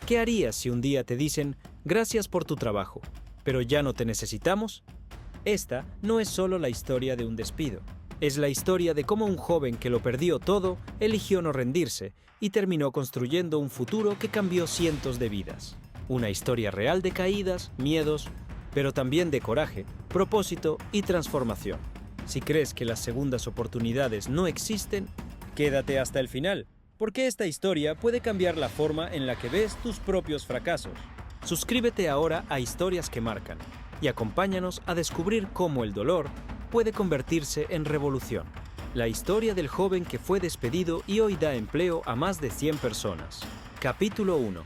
¿Qué harías si un día te dicen, gracias por tu trabajo, pero ya no te necesitamos? Esta no es solo la historia de un despido. Es la historia de cómo un joven que lo perdió todo eligió no rendirse y terminó construyendo un futuro que cambió cientos de vidas. Una historia real de caídas, miedos, pero también de coraje, propósito y transformación. Si crees que las segundas oportunidades no existen, quédate hasta el final, porque esta historia puede cambiar la forma en la que ves tus propios fracasos. Suscríbete ahora a Historias que Marcan y acompáñanos a descubrir cómo el dolor puede convertirse en revolución. La historia del joven que fue despedido y hoy da empleo a más de 100 personas. Capítulo 1.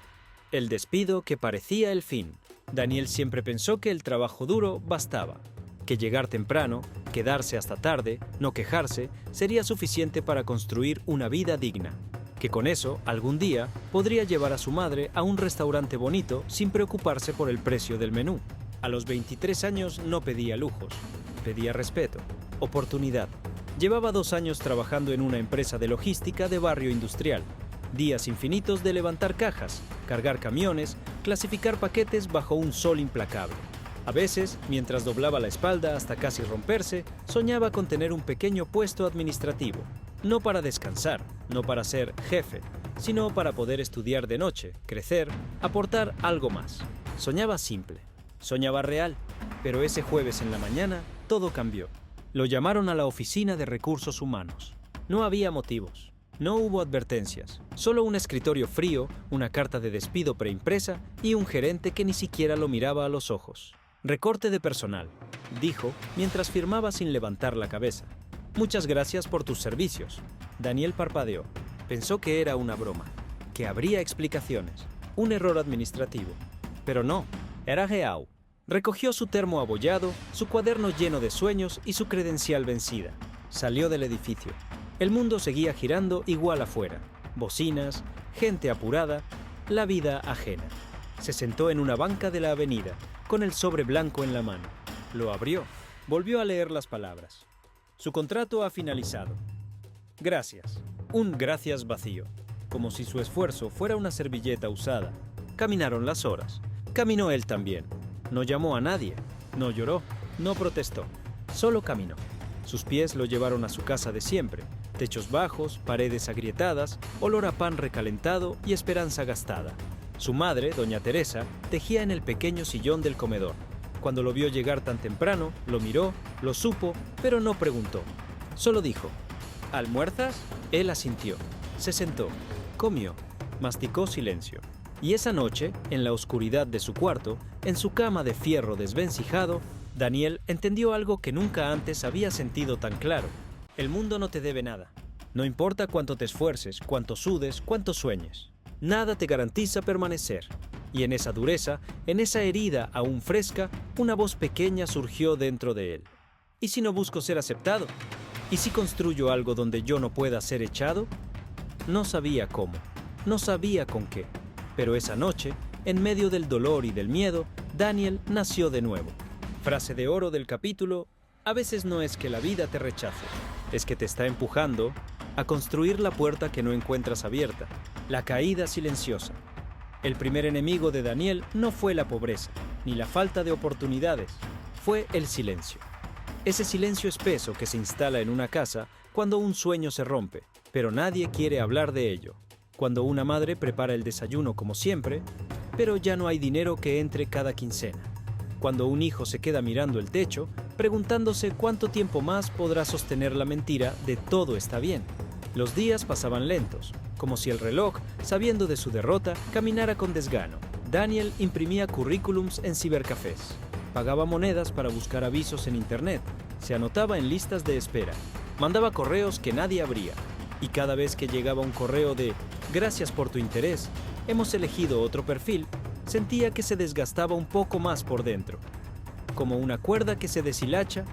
El despido que parecía el fin. Daniel siempre pensó que el trabajo duro bastaba, que llegar temprano, quedarse hasta tarde, no quejarse, sería suficiente para construir una vida digna, que con eso, algún día, podría llevar a su madre a un restaurante bonito sin preocuparse por el precio del menú. A los 23 años no pedía lujos, pedía respeto, oportunidad. Llevaba 2 años trabajando en una empresa de logística de barrio industrial. Días infinitos de levantar cajas, cargar camiones, clasificar paquetes bajo un sol implacable. A veces, mientras doblaba la espalda hasta casi romperse, soñaba con tener un pequeño puesto administrativo. No para descansar, no para ser jefe, sino para poder estudiar de noche, crecer, aportar algo más. Soñaba simple, soñaba real, pero ese jueves en la mañana todo cambió. Lo llamaron a la oficina de recursos humanos. No había motivos, no hubo advertencias, solo un escritorio frío, una carta de despido preimpresa y un gerente que ni siquiera lo miraba a los ojos. Recorte de personal, dijo mientras firmaba sin levantar la cabeza. Muchas gracias por tus servicios. Daniel parpadeó. Pensó que era una broma, que habría explicaciones, un error administrativo. Pero no, era real. Recogió su termo abollado, su cuaderno lleno de sueños y su credencial vencida. Salió del edificio. El mundo seguía girando igual afuera. Bocinas, gente apurada, la vida ajena. Se sentó en una banca de la avenida, con el sobre blanco en la mano. Lo abrió. Volvió a leer las palabras. Su contrato ha finalizado. Gracias. Un gracias vacío. Como si su esfuerzo fuera una servilleta usada. Caminaron las horas. Caminó él también. No llamó a nadie. No lloró. No protestó. Solo caminó. Sus pies lo llevaron a su casa de siempre. Techos bajos, paredes agrietadas, olor a pan recalentado y esperanza gastada. Su madre, doña Teresa, tejía en el pequeño sillón del comedor. Cuando lo vio llegar tan temprano, lo miró, lo supo, pero no preguntó. Solo dijo, ¿almuerzas? Él asintió. Se sentó, comió, masticó silencio. Y esa noche, en la oscuridad de su cuarto, en su cama de fierro desvencijado, Daniel entendió algo que nunca antes había sentido tan claro. El mundo no te debe nada. No importa cuánto te esfuerces, cuánto sudes, cuánto sueñes. Nada te garantiza permanecer. Y en esa dureza, en esa herida aún fresca, una voz pequeña surgió dentro de él. ¿Y si no busco ser aceptado? ¿Y si construyo algo donde yo no pueda ser echado? No sabía cómo, no sabía con qué. Pero esa noche, en medio del dolor y del miedo, Daniel nació de nuevo. Frase de oro del capítulo: a veces no es que la vida te rechace, es que te está empujando a construir la puerta que no encuentras abierta, la caída silenciosa. El primer enemigo de Daniel no fue la pobreza, ni la falta de oportunidades, fue el silencio. Ese silencio espeso que se instala en una casa cuando un sueño se rompe, pero nadie quiere hablar de ello. Cuando una madre prepara el desayuno como siempre, pero ya no hay dinero que entre cada quincena. Cuando un hijo se queda mirando el techo, preguntándose cuánto tiempo más podrá sostener la mentira de todo está bien. Los días pasaban lentos, como si el reloj, sabiendo de su derrota, caminara con desgano. Daniel imprimía currículums en cibercafés, pagaba monedas para buscar avisos en internet, se anotaba en listas de espera, mandaba correos que nadie abría, y cada vez que llegaba un correo de «Gracias por tu interés, hemos elegido otro perfil», sentía que se desgastaba un poco más por dentro, como una cuerda que se deshilacha,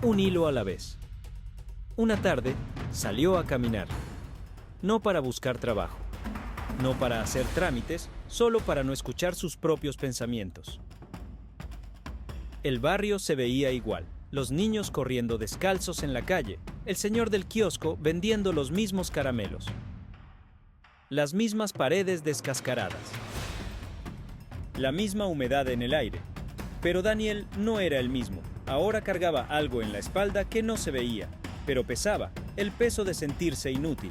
un hilo a la vez. Una tarde, salió a caminar, no para buscar trabajo, no para hacer trámites, solo para no escuchar sus propios pensamientos. El barrio se veía igual, los niños corriendo descalzos en la calle, el señor del kiosco vendiendo los mismos caramelos, las mismas paredes descascaradas. la misma humedad en el aire. Pero Daniel no era el mismo. Ahora cargaba algo en la espalda que no se veía, pero pesaba, el peso de sentirse inútil.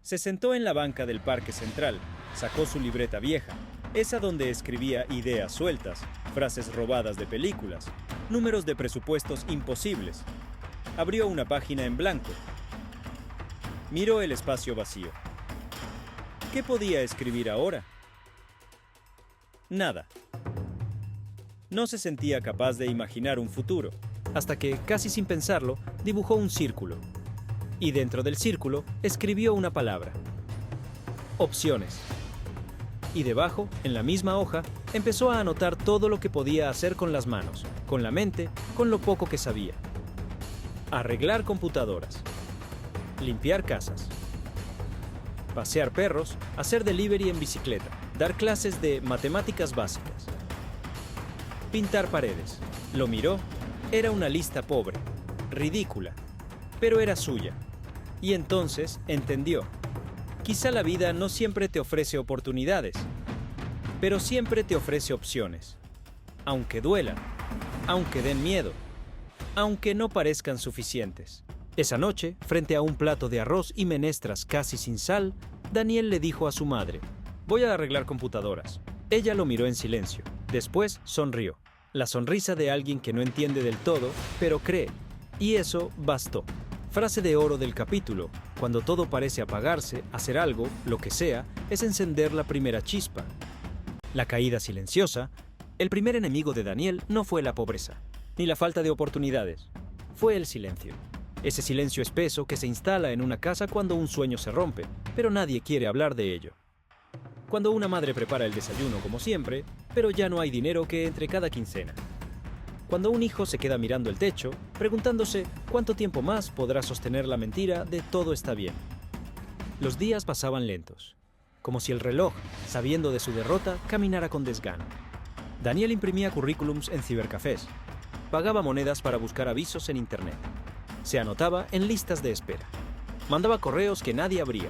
Se sentó en la banca del Parque Central, sacó su libreta vieja, esa donde escribía ideas sueltas, frases robadas de películas, números de presupuestos imposibles. Abrió una página en blanco. Miró el espacio vacío. ¿Qué podía escribir ahora? Nada. No se sentía capaz de imaginar un futuro, hasta que, casi sin pensarlo, dibujó un círculo. Y dentro del círculo escribió una palabra. Opciones. Y debajo, en la misma hoja, empezó a anotar todo lo que podía hacer con las manos, con la mente, con lo poco que sabía. Arreglar computadoras. Limpiar casas. Pasear perros, hacer delivery en bicicleta, dar clases de matemáticas básicas. Pintar paredes. Lo miró. Era una lista pobre, ridícula, pero era suya. Y entonces entendió. Quizá la vida no siempre te ofrece oportunidades, pero siempre te ofrece opciones. Aunque duelan, aunque den miedo, aunque no parezcan suficientes. Esa noche, frente a un plato de arroz y menestras casi sin sal, Daniel le dijo a su madre: «Voy a arreglar computadoras». Ella lo miró en silencio. Después sonrió. La sonrisa de alguien que no entiende del todo, pero cree. Y eso bastó. Frase de oro del capítulo: cuando todo parece apagarse, hacer algo, lo que sea, es encender la primera chispa. La caída silenciosa. El primer enemigo de Daniel no fue la pobreza, ni la falta de oportunidades. Fue el silencio. Ese silencio espeso que se instala en una casa cuando un sueño se rompe, pero nadie quiere hablar de ello. Cuando una madre prepara el desayuno como siempre, pero ya no hay dinero que entre cada quincena. Cuando un hijo se queda mirando el techo, preguntándose cuánto tiempo más podrá sostener la mentira de todo está bien. Los días pasaban lentos, como si el reloj, sabiendo de su derrota, caminara con desgano. Daniel imprimía currículums en cibercafés, pagaba monedas para buscar avisos en internet, se anotaba en listas de espera, mandaba correos que nadie abría.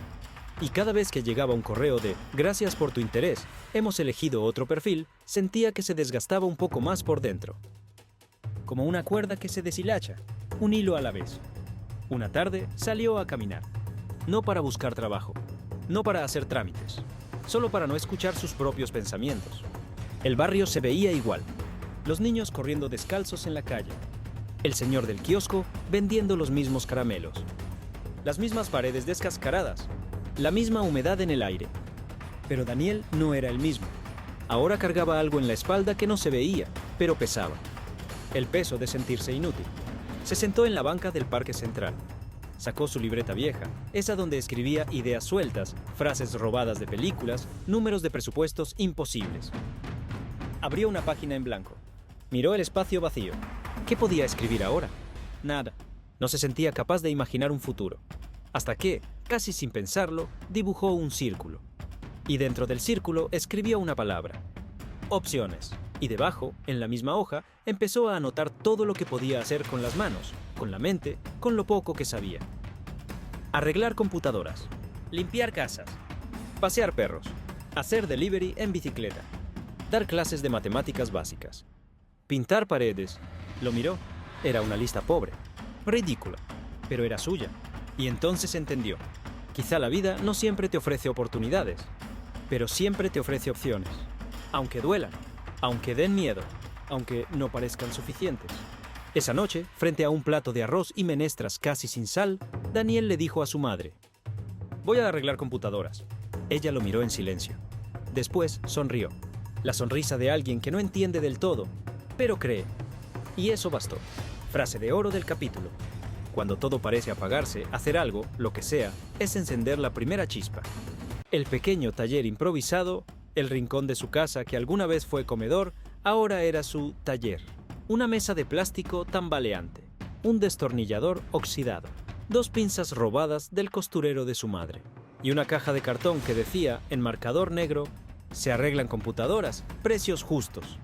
Y cada vez que llegaba un correo de «Gracias por tu interés, hemos elegido otro perfil», sentía que se desgastaba un poco más por dentro. Como una cuerda que se deshilacha, un hilo a la vez. Una tarde salió a caminar. No para buscar trabajo, no para hacer trámites, solo para no escuchar sus propios pensamientos. El barrio se veía igual. Los niños corriendo descalzos en la calle. El señor del kiosco vendiendo los mismos caramelos. Las mismas paredes descascaradas. La misma humedad en el aire. Pero Daniel no era el mismo. Ahora cargaba algo en la espalda que no se veía, pero pesaba. El peso de sentirse inútil. Se sentó en la banca del Parque Central. Sacó su libreta vieja, esa donde escribía ideas sueltas, frases robadas de películas, números de presupuestos imposibles. Abrió una página en blanco. Miró el espacio vacío. ¿Qué podía escribir ahora? Nada. No se sentía capaz de imaginar un futuro. Hasta que, casi sin pensarlo, dibujó un círculo. Y dentro del círculo escribió una palabra. Opciones. Y debajo, en la misma hoja, empezó a anotar todo lo que podía hacer con las manos, con la mente, con lo poco que sabía. Arreglar computadoras. Limpiar casas. Pasear perros. Hacer delivery en bicicleta. Dar clases de matemáticas básicas. Pintar paredes. Lo miró. Era una lista pobre. Ridícula. Pero era suya. Y entonces entendió. Quizá la vida no siempre te ofrece oportunidades, pero siempre te ofrece opciones. Aunque duelan, aunque den miedo, aunque no parezcan suficientes. Esa noche, frente a un plato de arroz y menestras casi sin sal, Daniel le dijo a su madre: «Voy a arreglar computadoras». Ella lo miró en silencio. Después sonrió. La sonrisa de alguien que no entiende del todo, pero cree. Y eso bastó. Frase de oro del capítulo. Cuando todo parece apagarse, hacer algo, lo que sea, es encender la primera chispa. El pequeño taller improvisado, el rincón de su casa que alguna vez fue comedor, ahora era su taller. Una mesa de plástico tambaleante, un destornillador oxidado, 2 pinzas robadas del costurero de su madre, y una caja de cartón que decía, en marcador negro: «Se arreglan computadoras, precios justos».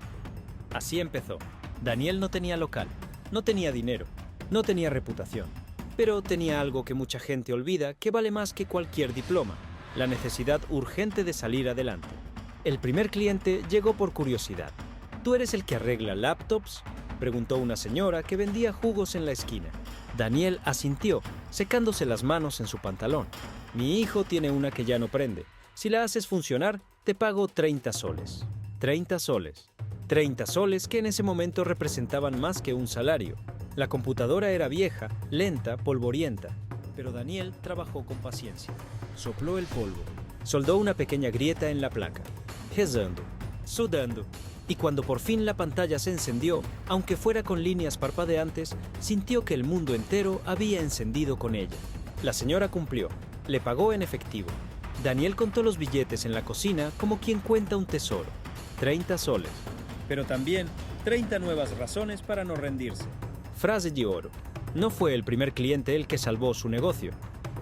Así empezó. Daniel no tenía local, no tenía dinero, no tenía reputación, pero tenía algo que mucha gente olvida que vale más que cualquier diploma: la necesidad urgente de salir adelante. El primer cliente llegó por curiosidad. ¿Tú eres el que arregla laptops?, preguntó una señora que vendía jugos en la esquina. Daniel asintió, secándose las manos en su pantalón. Mi hijo tiene una que ya no prende. Si la haces funcionar, te pago 30 soles. 30 soles. 30 soles que en ese momento representaban más que un salario. La computadora era vieja, lenta, polvorienta. Pero Daniel trabajó con paciencia. Sopló el polvo. Soldó una pequeña grieta en la placa. Rezando. Sudando. Y cuando por fin la pantalla se encendió, aunque fuera con líneas parpadeantes, sintió que el mundo entero había encendido con ella. La señora cumplió. Le pagó en efectivo. Daniel contó los billetes en la cocina como quien cuenta un tesoro. 30 soles. Pero también 30 nuevas razones para no rendirse. Frase de oro. No fue el primer cliente el que salvó su negocio.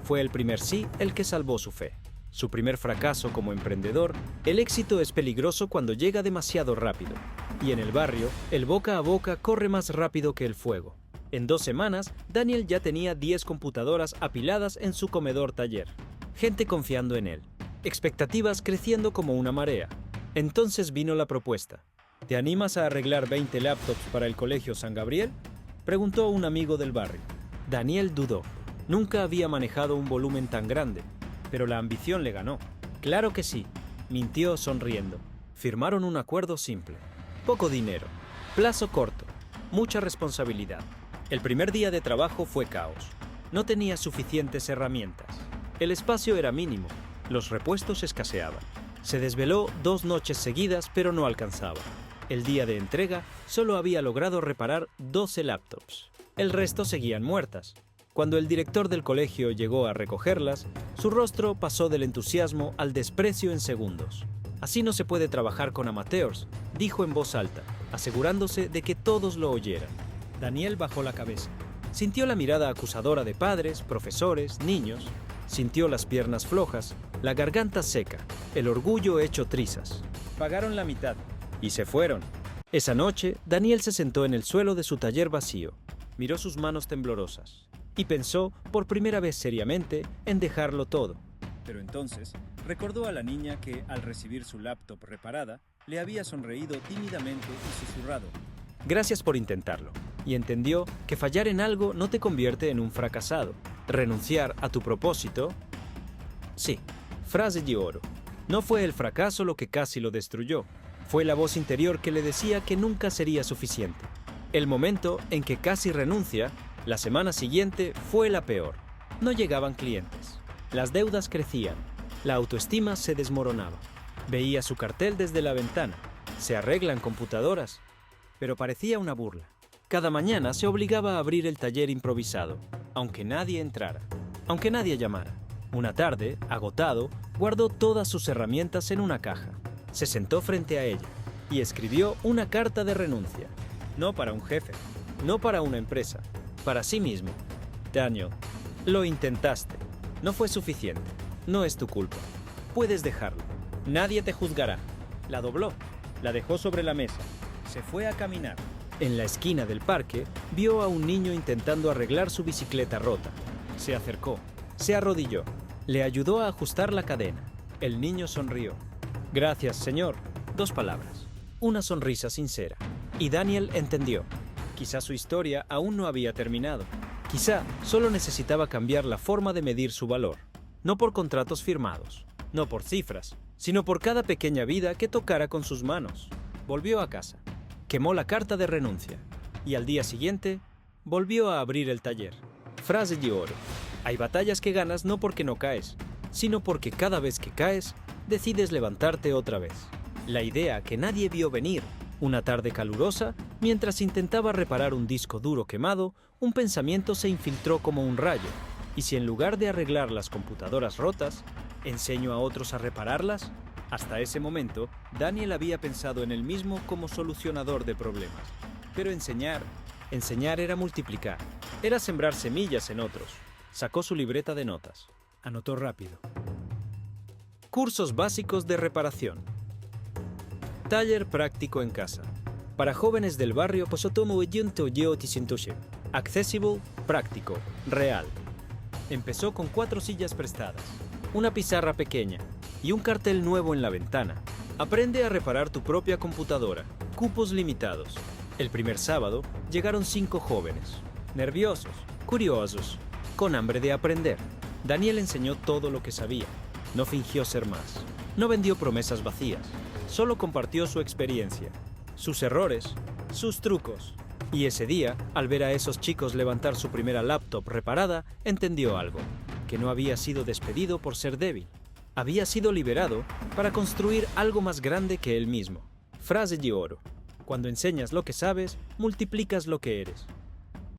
Fue el primer sí el que salvó su fe. Su primer fracaso como emprendedor, el éxito es peligroso cuando llega demasiado rápido. Y en el barrio, el boca a boca corre más rápido que el fuego. En 2 semanas, Daniel ya tenía 10 computadoras apiladas en su comedor taller. Gente confiando en él. Expectativas creciendo como una marea. Entonces vino la propuesta. ¿Te animas a arreglar 20 laptops para el Colegio San Gabriel?, preguntó un amigo del barrio. Daniel dudó. Nunca había manejado un volumen tan grande. Pero la ambición le ganó. Claro que sí, mintió sonriendo. Firmaron un acuerdo simple. Poco dinero, plazo corto, mucha responsabilidad. El primer día de trabajo fue caos. No tenía suficientes herramientas. El espacio era mínimo, los repuestos escaseaban. Se desveló 2 noches seguidas, pero no alcanzaba. El día de entrega solo había logrado reparar 12 laptops. El resto seguían muertas. Cuando el director del colegio llegó a recogerlas, su rostro pasó del entusiasmo al desprecio en segundos. Así no se puede trabajar con amateurs, dijo en voz alta, asegurándose de que todos lo oyeran. Daniel bajó la cabeza. Sintió la mirada acusadora de padres, profesores, niños. Sintió las piernas flojas, la garganta seca, el orgullo hecho trizas. Pagaron la mitad y se fueron. Esa noche, Daniel se sentó en el suelo de su taller vacío. Miró sus manos temblorosas. Y pensó, por primera vez seriamente, en dejarlo todo. Pero entonces, recordó a la niña que, al recibir su laptop reparada, le había sonreído tímidamente y susurrado: «Gracias por intentarlo». Y entendió que fallar en algo no te convierte en un fracasado. Renunciar a tu propósito... Sí, frase de oro. No fue el fracaso lo que casi lo destruyó. Fue la voz interior que le decía que nunca sería suficiente. El momento en que casi renuncia... La semana siguiente fue la peor. No llegaban clientes. Las deudas crecían. La autoestima se desmoronaba. Veía su cartel desde la ventana. Se arreglan computadoras. Pero parecía una burla. Cada mañana se obligaba a abrir el taller improvisado, aunque nadie entrara, aunque nadie llamara. Una tarde, agotado, guardó todas sus herramientas en una caja. Se sentó frente a ella y escribió una carta de renuncia. No para un jefe, no para una empresa. Para sí mismo. Daniel, lo intentaste. No fue suficiente. No es tu culpa. Puedes dejarlo. Nadie te juzgará. La dobló. La dejó sobre la mesa. Se fue a caminar. En la esquina del parque, vio a un niño intentando arreglar su bicicleta rota. Se acercó. Se arrodilló. Le ayudó a ajustar la cadena. El niño sonrió. «Gracias, señor». 2 palabras. Una sonrisa sincera. Y Daniel entendió. Quizá su historia aún no había terminado. Quizá solo necesitaba cambiar la forma de medir su valor. No por contratos firmados, no por cifras, sino por cada pequeña vida que tocara con sus manos. Volvió a casa, quemó la carta de renuncia y al día siguiente volvió a abrir el taller. Frase de oro. Hay batallas que ganas no porque no caes, sino porque cada vez que caes, decides levantarte otra vez. La idea que nadie vio venir. Una tarde calurosa, mientras intentaba reparar un disco duro quemado, un pensamiento se infiltró como un rayo. ¿Y si en lugar de arreglar las computadoras rotas, enseño a otros a repararlas? Hasta ese momento, Daniel había pensado en él mismo como solucionador de problemas. Pero enseñar era multiplicar, era sembrar semillas en otros. Sacó su libreta de notas. Anotó rápido. Cursos básicos de reparación. Taller práctico en casa. Para jóvenes del barrio, accesible, práctico, real. Empezó con 4 sillas prestadas, una pizarra pequeña y un cartel nuevo en la ventana. Aprende a reparar tu propia computadora. Cupos limitados. El primer sábado llegaron 5 jóvenes. Nerviosos, curiosos, con hambre de aprender. Daniel enseñó todo lo que sabía. No fingió ser más. No vendió promesas vacías. Solo compartió su experiencia, sus errores, sus trucos. Y ese día, al ver a esos chicos levantar su primera laptop reparada, entendió algo, que no había sido despedido por ser débil. Había sido liberado para construir algo más grande que él mismo. Frase de oro. Cuando enseñas lo que sabes, multiplicas lo que eres.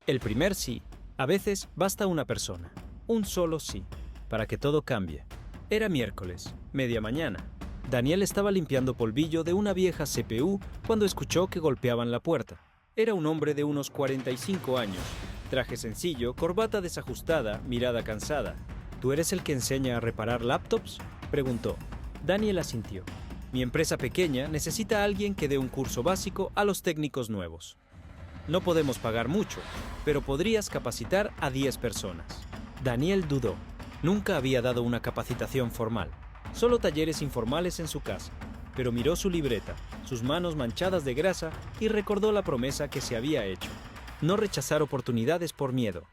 El primer sí. A veces basta una persona, un solo sí, para que todo cambie. Era miércoles, media mañana. Daniel estaba limpiando polvillo de una vieja CPU cuando escuchó que golpeaban la puerta. Era un hombre de unos 45 años, traje sencillo, corbata desajustada, mirada cansada. ¿Tú eres el que enseña a reparar laptops?, preguntó. Daniel asintió. Mi empresa pequeña necesita a alguien que dé un curso básico a los técnicos nuevos. No podemos pagar mucho, pero podrías capacitar a 10 personas. Daniel dudó. Nunca había dado una capacitación formal, solo talleres informales en su casa. Pero miró su libreta, sus manos manchadas de grasa y recordó la promesa que se había hecho. No rechazar oportunidades por miedo.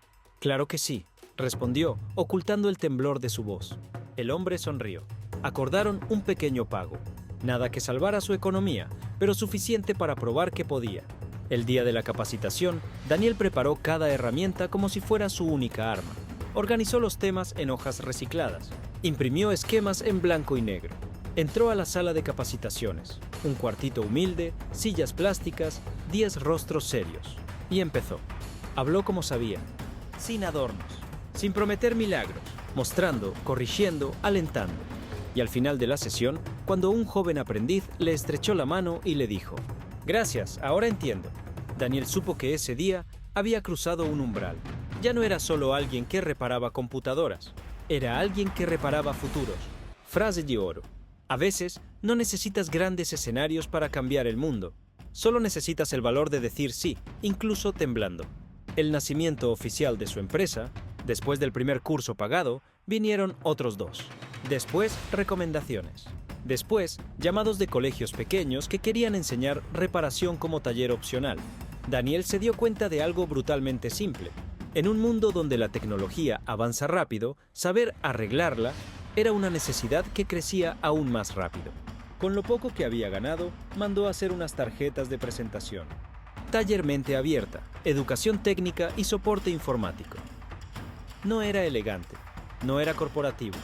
Claro que sí, respondió, ocultando el temblor de su voz. El hombre sonrió. Acordaron un pequeño pago. Nada que salvara su economía, pero suficiente para probar que podía. El día de la capacitación, Daniel preparó cada herramienta como si fuera su única arma. Organizó los temas en hojas recicladas. Imprimió esquemas en blanco y negro. Entró a la sala de capacitaciones. Un cuartito humilde, sillas plásticas, 10 rostros serios. Y empezó. Habló como sabía, sin adornos, sin prometer milagros, mostrando, corrigiendo, alentando. Y al final de la sesión, cuando un joven aprendiz le estrechó la mano y le dijo: «Gracias, ahora entiendo». Daniel supo que ese día había cruzado un umbral. Ya no era solo alguien que reparaba computadoras, era alguien que reparaba futuros. Frase de oro. A veces no necesitas grandes escenarios para cambiar el mundo. Solo necesitas el valor de decir sí, incluso temblando. El nacimiento oficial de su empresa, después del primer curso pagado, vinieron otros 2. Después, recomendaciones. Después, llamados de colegios pequeños que querían enseñar reparación como taller opcional. Daniel se dio cuenta de algo brutalmente simple. En un mundo donde la tecnología avanza rápido, saber arreglarla era una necesidad que crecía aún más rápido. Con lo poco que había ganado, mandó a hacer unas tarjetas de presentación. Taller mente abierta, educación técnica y soporte informático. No era elegante, no era corporativo,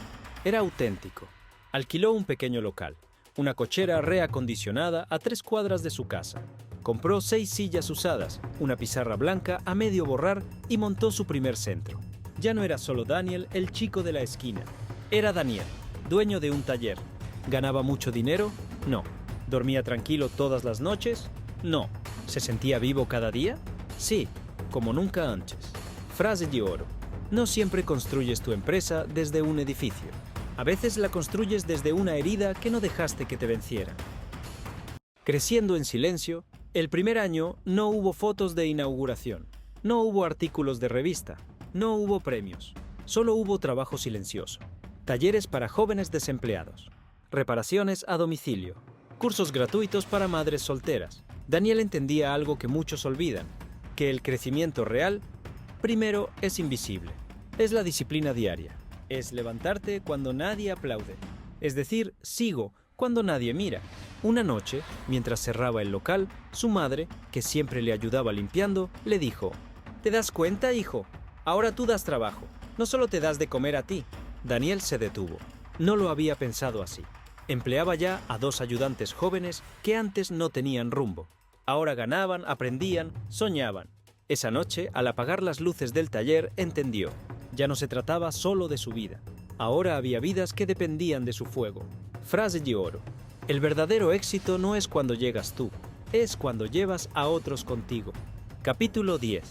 era auténtico. Alquiló un pequeño local, una cochera reacondicionada a 3 cuadras de su casa. Compró 6 sillas usadas, una pizarra blanca a medio borrar y montó su primer centro. Ya no era solo Daniel, el chico de la esquina. Era Daniel, dueño de un taller. ¿Ganaba mucho dinero? No. ¿Dormía tranquilo todas las noches? No. ¿Se sentía vivo cada día? Sí, como nunca antes. Frase de oro. No siempre construyes tu empresa desde un edificio. A veces la construyes desde una herida que no dejaste que te venciera. Creciendo en silencio, el primer año no hubo fotos de inauguración, no hubo artículos de revista, no hubo premios, solo hubo trabajo silencioso. Talleres para jóvenes desempleados, reparaciones a domicilio, cursos gratuitos para madres solteras. Daniel entendía algo que muchos olvidan, que el crecimiento real, primero, es invisible. Es la disciplina diaria. Es levantarte cuando nadie aplaude. Es decir, sigo cuando nadie mira. Una noche, mientras cerraba el local, su madre, que siempre le ayudaba limpiando, le dijo: «¿Te das cuenta, hijo? Ahora tú das trabajo. No solo te das de comer a ti». Daniel se detuvo. No lo había pensado así. Empleaba ya a 2 ayudantes jóvenes que antes no tenían rumbo. Ahora ganaban, aprendían, soñaban. Esa noche, al apagar las luces del taller, entendió. Ya no se trataba solo de su vida. Ahora había vidas que dependían de su fuego. Frase de oro. El verdadero éxito no es cuando llegas tú, es cuando llevas a otros contigo. Capítulo 10.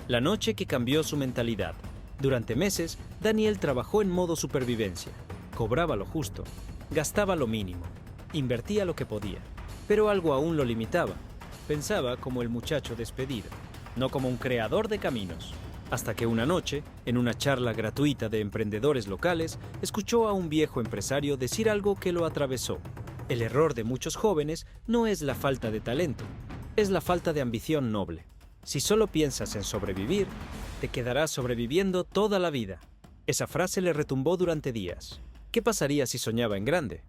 La noche que cambió su mentalidad. Durante meses, Daniel trabajó en modo supervivencia. Cobraba lo justo, gastaba lo mínimo, invertía lo que podía. Pero algo aún lo limitaba. Pensaba como el muchacho despedido, no como un creador de caminos. Hasta que una noche, en una charla gratuita de emprendedores locales, escuchó a un viejo empresario decir algo que lo atravesó. El error de muchos jóvenes no es la falta de talento, es la falta de ambición noble. Si solo piensas en sobrevivir, te quedarás sobreviviendo toda la vida. Esa frase le retumbó durante días. ¿Qué pasaría si soñaba en grande?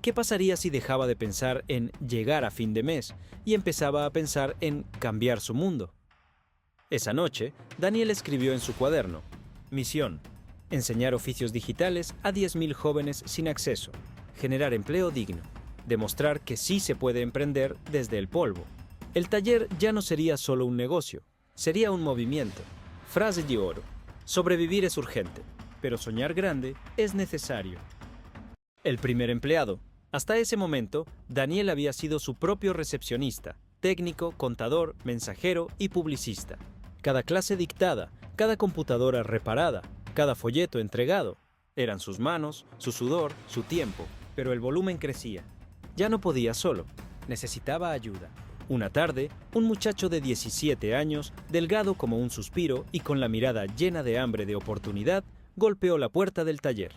¿Qué pasaría si dejaba de pensar en llegar a fin de mes y empezaba a pensar en cambiar su mundo? Esa noche, Daniel escribió en su cuaderno: misión: enseñar oficios digitales a 10.000 jóvenes sin acceso, generar empleo digno, demostrar que sí se puede emprender desde el polvo. El taller ya no sería solo un negocio, sería un movimiento. Frase de oro: sobrevivir es urgente, pero soñar grande es necesario. El primer empleado. Hasta ese momento, Daniel había sido su propio recepcionista, técnico, contador, mensajero y publicista. Cada clase dictada, cada computadora reparada, cada folleto entregado, eran sus manos, su sudor, su tiempo, pero el volumen crecía. Ya no podía solo, necesitaba ayuda. Una tarde, un muchacho de 17 años, delgado como un suspiro y con la mirada llena de hambre de oportunidad, golpeó la puerta del taller.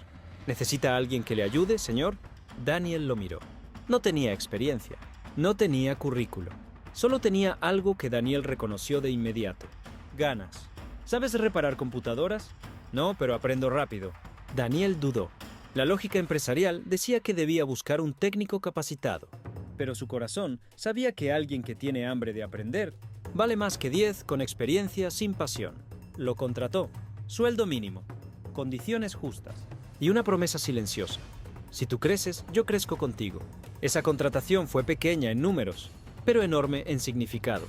¿Necesita alguien que le ayude, señor? Daniel lo miró. No tenía experiencia, no tenía currículo. Solo tenía algo que Daniel reconoció de inmediato: ganas. ¿Sabes reparar computadoras? No, pero aprendo rápido. Daniel dudó. La lógica empresarial decía que debía buscar un técnico capacitado, pero su corazón sabía que alguien que tiene hambre de aprender vale más que 10 con experiencia sin pasión. Lo contrató. Sueldo mínimo, condiciones justas y una promesa silenciosa: si tú creces, yo crezco contigo. Esa contratación fue pequeña en números, pero enorme en significado.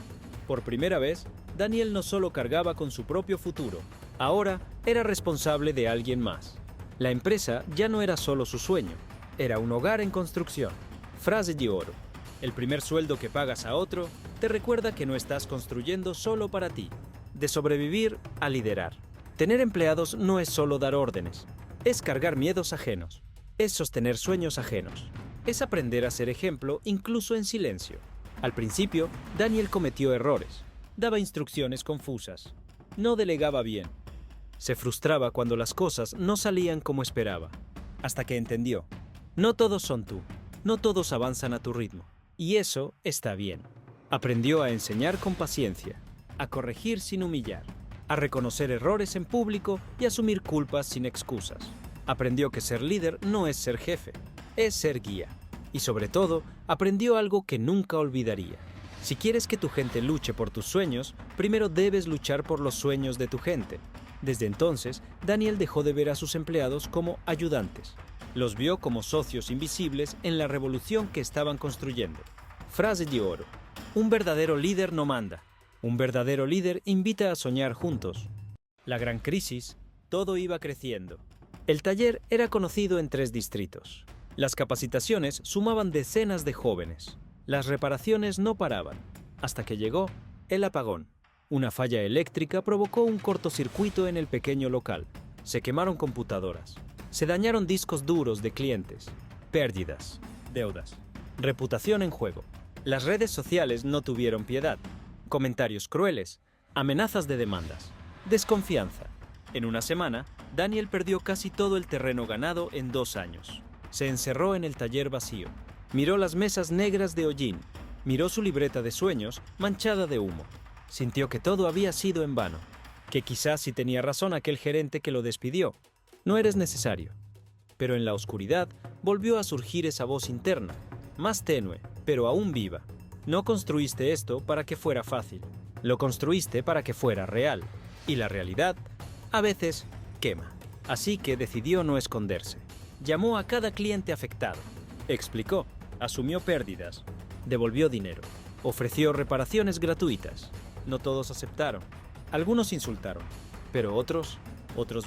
Por primera vez, Daniel no solo cargaba con su propio futuro, ahora era responsable de alguien más. La empresa ya no era solo su sueño, era un hogar en construcción. Frase de oro: el primer sueldo que pagas a otro te recuerda que no estás construyendo solo para ti. De sobrevivir a liderar. Tener empleados no es solo dar órdenes, es cargar miedos ajenos, es sostener sueños ajenos, es aprender a ser ejemplo incluso en silencio. Al principio, Daniel cometió errores, daba instrucciones confusas, no delegaba bien. Se frustraba cuando las cosas no salían como esperaba, hasta que entendió: no todos son tú, no todos avanzan a tu ritmo, y eso está bien. Aprendió a enseñar con paciencia, a corregir sin humillar, a reconocer errores en público y asumir culpas sin excusas. Aprendió que ser líder no es ser jefe, es ser guía. Y sobre todo, aprendió algo que nunca olvidaría: si quieres que tu gente luche por tus sueños, primero debes luchar por los sueños de tu gente. Desde entonces, Daniel dejó de ver a sus empleados como ayudantes. Los vio como socios invisibles en la revolución que estaban construyendo. Frase de oro: un verdadero líder no manda. Un verdadero líder invita a soñar juntos. La gran crisis, todo iba creciendo. El taller era conocido en 3 distritos. Las capacitaciones sumaban decenas de jóvenes. Las reparaciones no paraban, hasta que llegó el apagón. Una falla eléctrica provocó un cortocircuito en el pequeño local. Se quemaron computadoras. Se dañaron discos duros de clientes. Pérdidas, deudas, reputación en juego. Las redes sociales no tuvieron piedad. Comentarios crueles, amenazas de demandas, desconfianza. En una semana, Daniel perdió casi todo el terreno ganado en 2 años. Se encerró en el taller vacío. Miró las mesas negras de hollín. Miró su libreta de sueños manchada de humo. Sintió que todo había sido en vano. Que quizás sí tenía razón aquel gerente que lo despidió. No eres necesario. Pero en la oscuridad volvió a surgir esa voz interna, más tenue, pero aún viva. No construiste esto para que fuera fácil. Lo construiste para que fuera real. Y la realidad, a veces, quema. Así que decidió no esconderse. Llamó a cada cliente afectado. Explicó, asumió pérdidas, devolvió dinero, ofreció reparaciones gratuitas. No todos aceptaron. Algunos insultaron, pero otros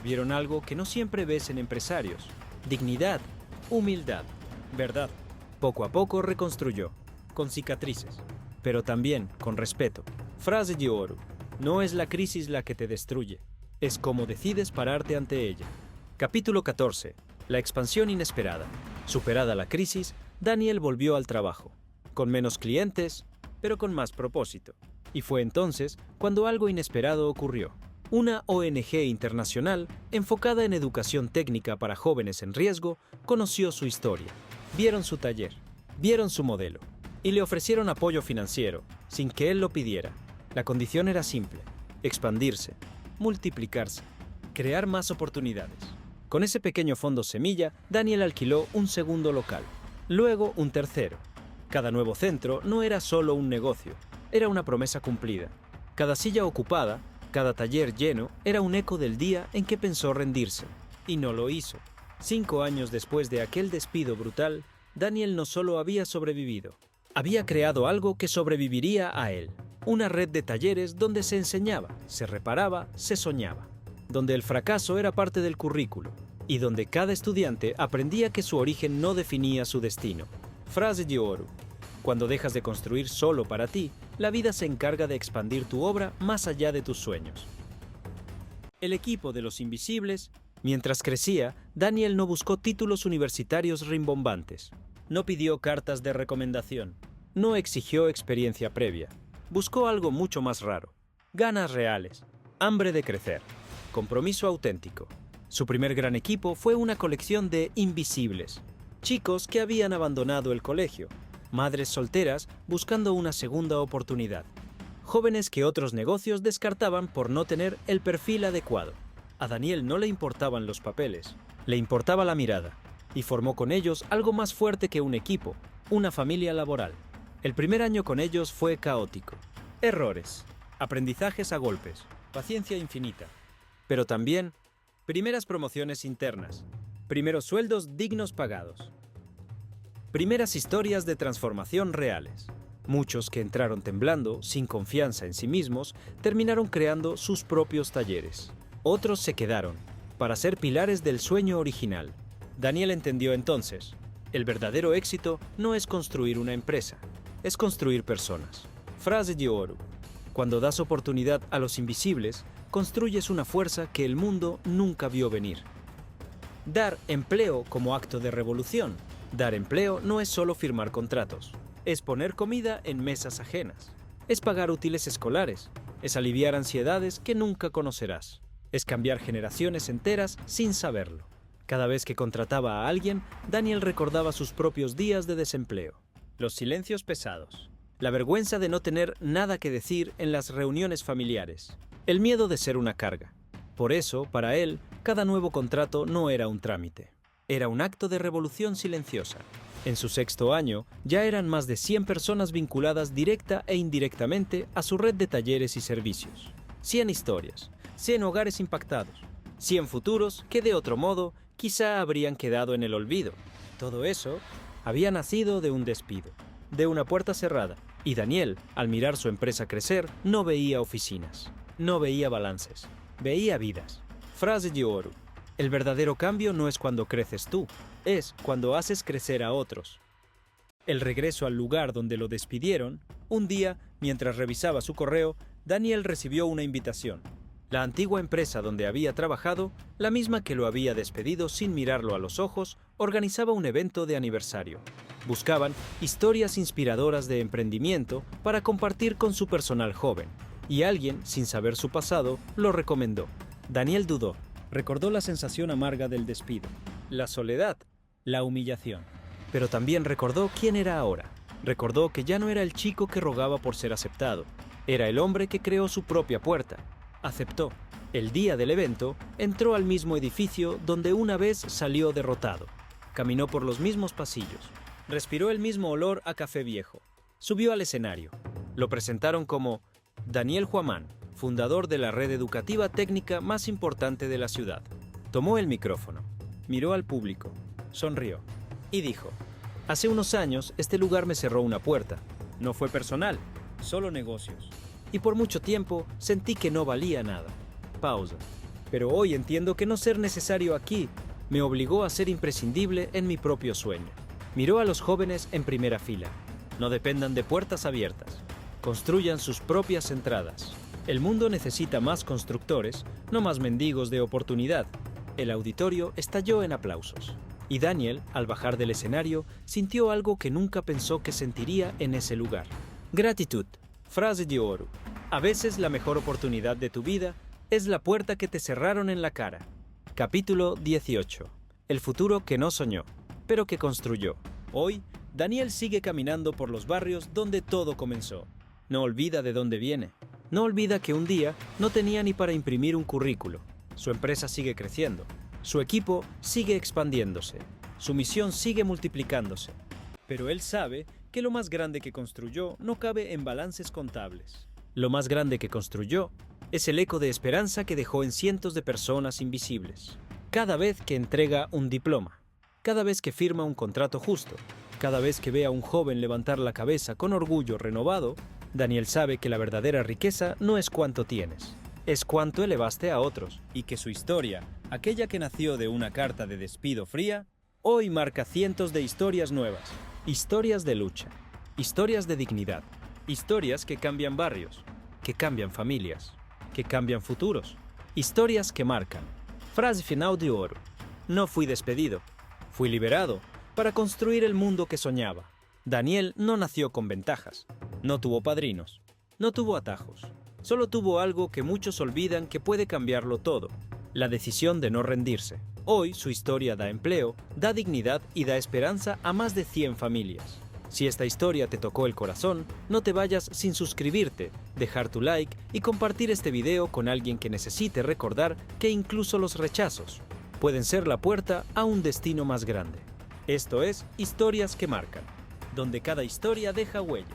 vieron algo que no siempre ves en empresarios: dignidad, humildad, verdad. Poco a poco reconstruyó, con cicatrices, pero también con respeto. Frase de oro: no es la crisis la que te destruye, es cómo decides pararte ante ella. Capítulo 14. La expansión inesperada. Superada la crisis, Daniel volvió al trabajo, con menos clientes, pero con más propósito. Y fue entonces cuando algo inesperado ocurrió. Una ONG internacional, enfocada en educación técnica para jóvenes en riesgo, conoció su historia. Vieron su taller. Vieron su modelo y le ofrecieron apoyo financiero, sin que él lo pidiera. La condición era simple: expandirse, multiplicarse, crear más oportunidades. Con ese pequeño fondo semilla, Daniel alquiló un segundo local, luego un tercero. Cada nuevo centro no era solo un negocio, era una promesa cumplida. Cada silla ocupada, cada taller lleno, era un eco del día en que pensó rendirse. Y no lo hizo. 5 años después de aquel despido brutal, Daniel no solo había sobrevivido, había creado algo que sobreviviría a él. Una red de talleres donde se enseñaba, se reparaba, se soñaba. Donde el fracaso era parte del currículo y donde cada estudiante aprendía que su origen no definía su destino. Frase de oro: cuando dejas de construir solo para ti, la vida se encarga de expandir tu obra más allá de tus sueños. El equipo de los Invisibles. Mientras crecía, Daniel no buscó títulos universitarios rimbombantes. No pidió cartas de recomendación. No exigió experiencia previa. Buscó algo mucho más raro: ganas reales, hambre de crecer, compromiso auténtico. Su primer gran equipo fue una colección de invisibles, chicos que habían abandonado el colegio, madres solteras buscando una segunda oportunidad, jóvenes que otros negocios descartaban por no tener el perfil adecuado. A Daniel no le importaban los papeles, le importaba la mirada, y formó con ellos algo más fuerte que un equipo, una familia laboral. El primer año con ellos fue caótico. Errores, aprendizajes a golpes, paciencia infinita. Pero también primeras promociones internas, primeros sueldos dignos pagados, primeras historias de transformación reales. Muchos que entraron temblando, sin confianza en sí mismos, terminaron creando sus propios talleres. Otros se quedaron, para ser pilares del sueño original. Daniel entendió entonces: el verdadero éxito no es construir una empresa, es construir personas. Frase de oro: cuando das oportunidad a los invisibles, construyes una fuerza que el mundo nunca vio venir. Dar empleo como acto de revolución. Dar empleo no es solo firmar contratos, es poner comida en mesas ajenas, es pagar útiles escolares, es aliviar ansiedades que nunca conocerás, es cambiar generaciones enteras sin saberlo. Cada vez que contrataba a alguien, Daniel recordaba sus propios días de desempleo, los silencios pesados, la vergüenza de no tener nada que decir en las reuniones familiares, el miedo de ser una carga. Por eso, para él, cada nuevo contrato no era un trámite, era un acto de revolución silenciosa. En su 6º año, ya eran más de 100 personas vinculadas directa e indirectamente a su red de talleres y servicios. 100 historias, 100 hogares impactados, 100 futuros que de otro modo quizá habrían quedado en el olvido. Todo eso había nacido de un despido, de una puerta cerrada, y Daniel, al mirar su empresa crecer, no veía oficinas, no veía balances, veía vidas. Frase de oro: el verdadero cambio no es cuando creces tú, es cuando haces crecer a otros. El regreso al lugar donde lo despidieron. Un día, mientras revisaba su correo, Daniel recibió una invitación. La antigua empresa donde había trabajado, la misma que lo había despedido sin mirarlo a los ojos, organizaba un evento de aniversario. Buscaban historias inspiradoras de emprendimiento para compartir con su personal joven, y alguien, sin saber su pasado, lo recomendó. Daniel dudó. Recordó la sensación amarga del despido, la soledad, la humillación. Pero también recordó quién era ahora. Recordó que ya no era el chico que rogaba por ser aceptado. Era el hombre que creó su propia puerta. Aceptó. El día del evento, entró al mismo edificio donde una vez salió derrotado. Caminó por los mismos pasillos. Respiró el mismo olor a café viejo. Subió al escenario. Lo presentaron como Daniel Huamán, fundador de la red educativa técnica más importante de la ciudad. Tomó el micrófono, miró al público, sonrió y dijo: hace unos años este lugar me cerró una puerta. No fue personal, solo negocios. Y por mucho tiempo sentí que no valía nada. Pausa. Pero hoy entiendo que no ser necesario aquí me obligó a ser imprescindible en mi propio sueño. Miró a los jóvenes en primera fila. No dependan de puertas abiertas. Construyan sus propias entradas. El mundo necesita más constructores, no más mendigos de oportunidad. El auditorio estalló en aplausos. Y Daniel, al bajar del escenario, sintió algo que nunca pensó que sentiría en ese lugar. Gratitud. Frase de oro. A veces la mejor oportunidad de tu vida es la puerta que te cerraron en la cara. Capítulo 18. El futuro que no soñó, pero que construyó. Hoy, Daniel sigue caminando por los barrios donde todo comenzó. No olvida de dónde viene. No olvida que un día no tenía ni para imprimir un currículo. Su empresa sigue creciendo. Su equipo sigue expandiéndose. Su misión sigue multiplicándose. Pero él sabe que lo más grande que construyó no cabe en balances contables. Lo más grande que construyó es el eco de esperanza que dejó en cientos de personas invisibles. Cada vez que entrega un diploma, cada vez que firma un contrato justo, cada vez que ve a un joven levantar la cabeza con orgullo renovado, Daniel sabe que la verdadera riqueza no es cuánto tienes, es cuánto elevaste a otros, y que su historia, aquella que nació de una carta de despido fría, hoy marca cientos de historias nuevas, historias de lucha, historias de dignidad, historias que cambian barrios, que cambian familias, que cambian futuros, historias que marcan. Frase final de oro. No fui despedido, fui liberado para construir el mundo que soñaba. Daniel no nació con ventajas, no tuvo padrinos, no tuvo atajos, solo tuvo algo que muchos olvidan que puede cambiarlo todo, la decisión de no rendirse. Hoy su historia da empleo, da dignidad y da esperanza a más de 100 familias. Si esta historia te tocó el corazón, no te vayas sin suscribirte, dejar tu like y compartir este video con alguien que necesite recordar que incluso los rechazos pueden ser la puerta a un destino más grande. Esto es Historias que Marcan, donde cada historia deja huella.